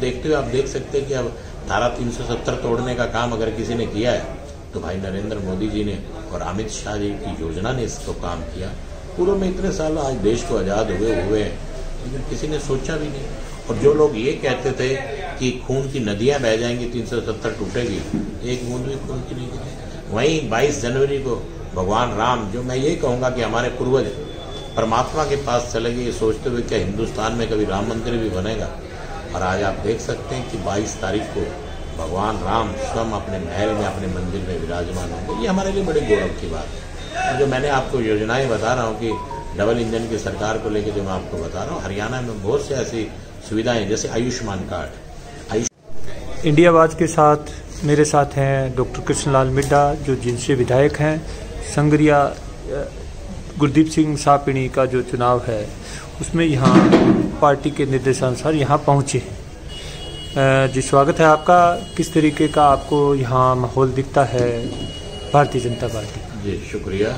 देखते हुए आप देख सकते हैं कि अब धारा 370 तोड़ने का काम अगर किसी ने किया है तो भाई नरेंद्र मोदी जी ने और अमित शाह जी की योजना ने इसको काम किया। पूर्व में इतने साल आज देश को आज़ाद हुए लेकिन किसी ने सोचा भी नहीं। और जो लोग ये कहते थे कि खून की नदियां बह जाएंगी, 370 टूटेगी, एक बूंद भी खून की नहीं गिरी। वहीं 22 जनवरी को भगवान राम, जो मैं ये कहूँगा कि हमारे पूर्वज परमात्मा के पास चले गए ये सोचते हुए क्या हिंदुस्तान में कभी राम मंदिर भी बनेगा। और आज आप देख सकते हैं कि 22 तारीख को भगवान राम स्वयं अपने महल में, अपने मंदिर में विराजमान होंगे। ये हमारे लिए बड़े गौरव की बात है। जो मैंने आपको योजनाएं बता रहा हूँ कि डबल इंजन की सरकार को लेकर जो मैं आपको बता रहा हूँ, हरियाणा में बहुत से ऐसी सुविधाएं जैसे आयुष्मान कार्ड। इंडिया आवाज़ के साथ मेरे साथ हैं डॉक्टर कृष्णलाल मिड्डा, जो जिनसे विधायक हैं। संगरिया गुरदीप सिंह सापिणी का जो चुनाव है उसमें यहाँ पार्टी के निर्देशानुसार यहाँ पहुँचे हैं। जी स्वागत है आपका। किस तरीके का आपको यहाँ माहौल दिखता है भारतीय जनता पार्टी? जी शुक्रिया।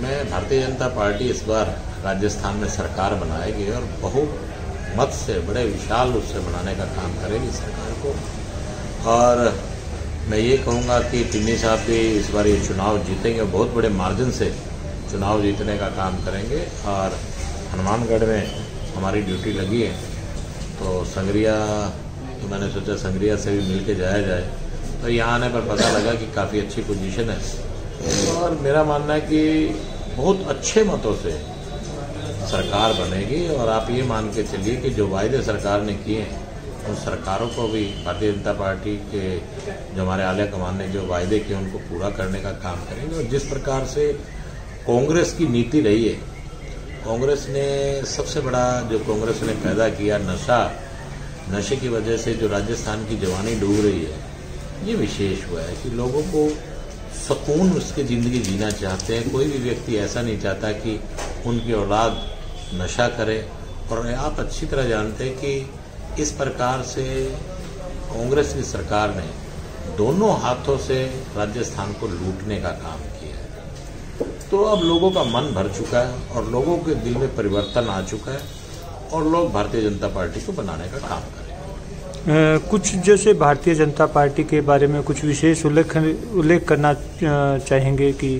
मैं भारतीय जनता पार्टी इस बार राजस्थान में सरकार बनाएगी और बहुमत से, बड़े विशाल रूप से बनाने का काम करेगी सरकार को। और मैं ये कहूँगा कि टिन्नी साहब भी इस बार ये चुनाव जीतेंगे, बहुत बड़े मार्जिन से चुनाव जीतने का काम करेंगे। और हनुमानगढ़ में हमारी ड्यूटी लगी है तो संगरिया, तो मैंने सोचा संगरिया से भी मिल के जाया जाए। तो यहाँ आने पर पता लगा कि काफ़ी अच्छी पोजीशन है और मेरा मानना है कि बहुत अच्छे मतों से सरकार बनेगी। और आप ये मान के चलिए कि जो वायदे सरकार ने किए हैं उन सरकारों को भी भारतीय जनता पार्टी के जो हमारे आला कमान ने जो वायदे किए उनको पूरा करने का काम करेंगे। और जिस प्रकार से कांग्रेस की नीति रही है, कांग्रेस ने सबसे बड़ा जो कांग्रेस ने पैदा किया नशे की वजह से जो राजस्थान की जवानी डूब रही है, ये विशेष हुआ है कि लोगों को सुकून उसकी ज़िंदगी जीना चाहते हैं। कोई भी व्यक्ति ऐसा नहीं चाहता कि उनकी औलाद नशा करे। और आप अच्छी तरह जानते हैं कि इस प्रकार से कांग्रेस की सरकार ने दोनों हाथों से राजस्थान को लूटने का काम किया है। तो अब लोगों का मन भर चुका है और लोगों के दिल में परिवर्तन आ चुका है और लोग भारतीय जनता पार्टी को बनाने का काम करेंगे। कुछ जैसे भारतीय जनता पार्टी के बारे में कुछ विशेष उल्लेख करना चाहेंगे कि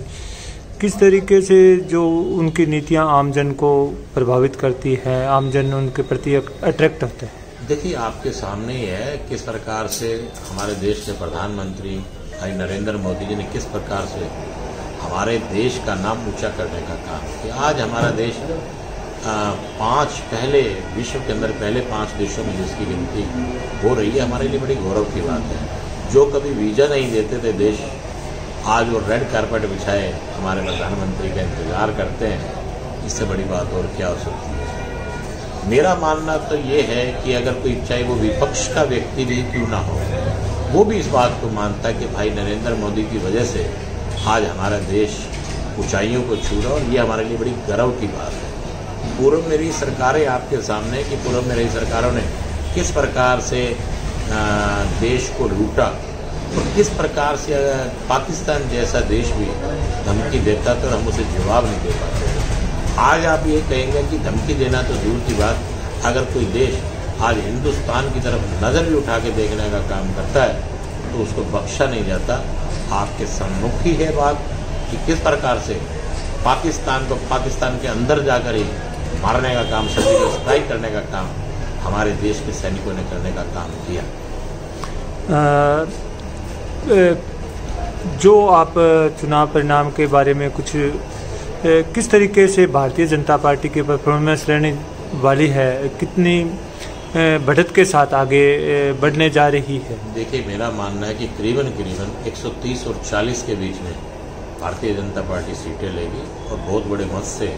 किस तरीके से जो उनकी नीतियां आमजन को प्रभावित करती है, आमजन उनके प्रति अट्रैक्ट होते हैं? देखिए आपके सामने ही है किस प्रकार से हमारे देश के प्रधानमंत्री भाई नरेंद्र मोदी जी ने किस प्रकार से हमारे देश का नाम ऊंचा करने का काम किया। आज हमारा देश 5 पहले विश्व के अंदर पहले 5 देशों में जिसकी गिनती हो रही है, हमारे लिए बड़ी गौरव की बात है। जो कभी वीज़ा नहीं देते थे देश, आज वो रेड कारपेट बिछाए हमारे प्रधानमंत्री का इंतजार करते हैं। इससे बड़ी बात और क्या हो सकती है। मेरा मानना तो ये है कि अगर कोई, चाहे वो विपक्ष का व्यक्ति भी क्यों ना हो, वो भी इस बात को मानता है कि भाई नरेंद्र मोदी की वजह से आज हमारा देश ऊंचाइयों को छू रहा है और ये हमारे लिए बड़ी गर्व की बात है। पूर्व मेरी सरकारें आपके सामने कि पूर्व में रही सरकारों ने किस प्रकार से देश को लूटा और किस प्रकार से पाकिस्तान जैसा देश भी धमकी देता था और हम उसे जवाब नहीं दे पाते। आज आप ये कहेंगे कि धमकी देना तो दूर की बात, अगर कोई देश आज हिंदुस्तान की तरफ नज़र भी उठा के देखने का काम करता है तो उसको बख्शा नहीं जाता। आपके सम्मुख ही है बात कि किस प्रकार से पाकिस्तान को पाकिस्तान के अंदर जाकर ही मारने का काम, सर्जिकल स्ट्राइक करने का काम हमारे देश के सैनिकों ने करने का काम किया। जो आप चुनाव परिणाम के बारे में कुछ किस तरीके से भारतीय जनता पार्टी की परफॉर्मेंस रहने वाली है, कितनी बढ़त के साथ आगे बढ़ने जा रही है? देखिए मेरा मानना है कि करीबन 130 और 40 के बीच में भारतीय जनता पार्टी सीटें लेगी और बहुत बड़े मत से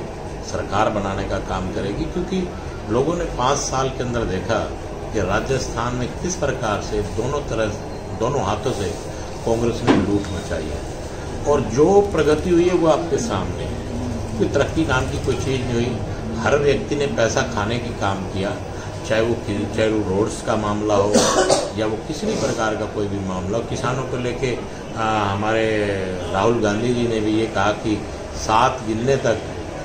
सरकार बनाने का काम करेगी। क्योंकि लोगों ने 5 साल के अंदर देखा कि राजस्थान में किस प्रकार से दोनों हाथों से कांग्रेस ने लूट मचाई है और जो प्रगति हुई है वो आपके सामने। कोई तरक्की नाम की कोई चीज़ नहीं हुई। हर व्यक्ति ने पैसा खाने की काम किया, चाहे वो रोड्स का मामला हो या वो किसी भी प्रकार का कोई भी मामला हो। किसानों को लेके हमारे राहुल गांधी जी ने भी ये कहा कि 7 गिनने तक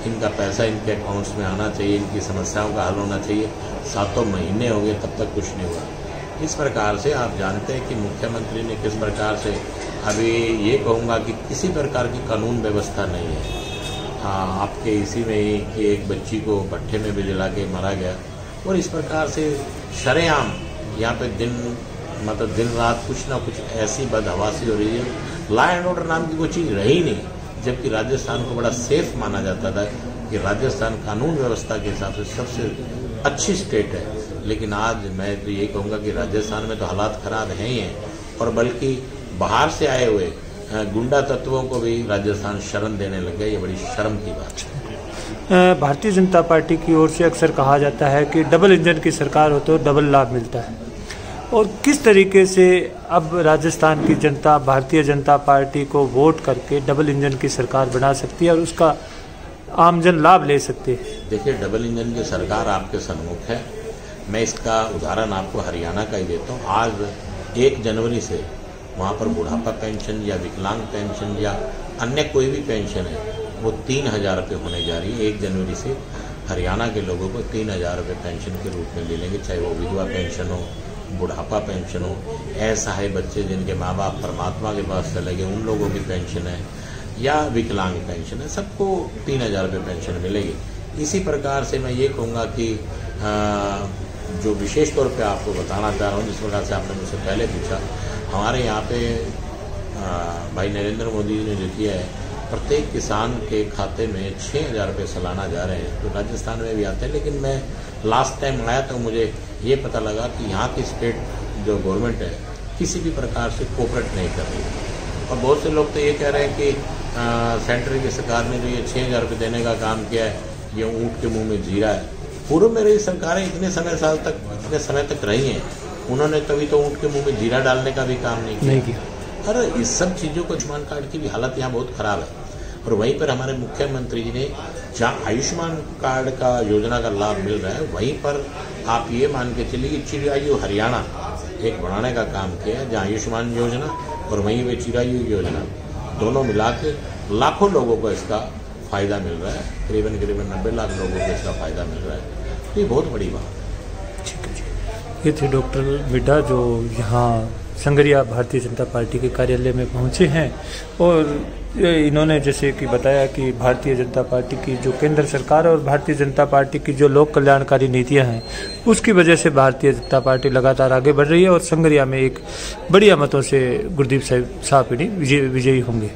इनका पैसा इनके अकाउंट्स में आना चाहिए, इनकी समस्याओं का हल होना चाहिए। 7 महीने हो गए तब तक कुछ नहीं हुआ। इस प्रकार से आप जानते हैं कि मुख्यमंत्री ने किस प्रकार से, अभी ये कहूँगा कि किसी प्रकार की कानून व्यवस्था नहीं है। आपके इसी में ही कि एक बच्ची को भट्ठे में भी जला के मारा गया, और इस प्रकार से शरेआम यहाँ पे दिन रात कुछ ना कुछ ऐसी बदहवासी हो रही है। लॉ एंड ऑर्डर नाम की कोई चीज़ रही नहीं, जबकि राजस्थान को बड़ा सेफ माना जाता था कि राजस्थान कानून व्यवस्था के हिसाब से सबसे अच्छी स्टेट है। लेकिन आज मैं तो ये कहूँगा कि राजस्थान में तो हालात खराब हैं ही हैं, और बल्कि बाहर से आए हुए गुंडा तत्वों को भी राजस्थान शरण देने लग गया। ये बड़ी शर्म की बात है। भारतीय जनता पार्टी की ओर से अक्सर कहा जाता है कि डबल इंजन की सरकार हो तो डबल लाभ मिलता है, और किस तरीके से अब राजस्थान की जनता भारतीय जनता पार्टी को वोट करके डबल इंजन की सरकार बना सकती है और उसका आमजन लाभ ले सकते हैं। देखिए, डबल इंजन की सरकार आपके सम्मुख है। मैं इसका उदाहरण आपको हरियाणा का ही देता हूँ। आज 1 जनवरी से वहाँ पर बुढ़ापा पेंशन या विकलांग पेंशन या अन्य कोई भी पेंशन है वो 3000 रुपये होने जा रही है। 1 जनवरी से हरियाणा के लोगों को 3000 रुपये पेंशन के रूप में मिलेंगे, चाहे वो विधवा पेंशन हो, बुढ़ापा पेंशन हो, असहाय बच्चे जिनके माँ बाप परमात्मा के पास चले गए उन लोगों की पेंशन है, या विकलांग पेंशन है, सबको 3000 रुपये पेंशन मिलेगी। इसी प्रकार से मैं ये कहूँगा कि जो विशेष तौर पे आपको बताना चाह रहा हूँ, जिस प्रकार से आपने मुझसे पहले पूछा, हमारे यहाँ पे भाई नरेंद्र मोदी ने जो किया है, प्रत्येक किसान के खाते में 6000 रुपये सालाना जा रहे हैं, तो राजस्थान में भी आते हैं। लेकिन मैं लास्ट टाइम आया तो मुझे ये पता लगा कि यहाँ की स्टेट जो गवर्नमेंट है किसी भी प्रकार से कोऑपरेट नहीं कर रही है। और बहुत से लोग तो ये कह रहे हैं कि सेंटर की सरकार ने जो ये 6000 रुपये देने का काम किया है, ये ऊँट के मुँह में जीरा है। पूर्व में रही सरकारें इतने समय तक रही हैं, उन्होंने कभी तो ऊँट के मुँह में जीरा डालने का भी काम नहीं किया। अरे इस सब चीज़ों को आयुष्मान कार्ड की भी हालत यहाँ बहुत ख़राब है। और वहीं पर हमारे मुख्यमंत्री जी ने जहाँ आयुष्मान कार्ड का योजना का लाभ मिल रहा है, वहीं पर आप ये मान के चलिए कि चिरायु हरियाणा एक बढ़ाने का काम किया है, जहाँ आयुष्मान योजना और वहीं पे चिरायु योजना दोनों मिला के लाखों लोगों को इसका फ़ायदा मिल रहा है। करीबन 90 लाख लोगों को इसका फ़ायदा मिल रहा है। तो ये बहुत बड़ी बात है। ठीक है जी, ये थे डॉक्टर मिड्ढा जो यहाँ संगरिया भारतीय जनता पार्टी के कार्यालय में पहुँचे हैं, और इन्होंने जैसे कि बताया कि भारतीय जनता पार्टी की जो केंद्र सरकार और भारतीय जनता पार्टी की जो लोक कल्याणकारी नीतियां हैं उसकी वजह से भारतीय जनता पार्टी लगातार आगे बढ़ रही है और संगरिया में एक बढ़िया मतों से गुरदीप साहब साहब विजयी होंगे।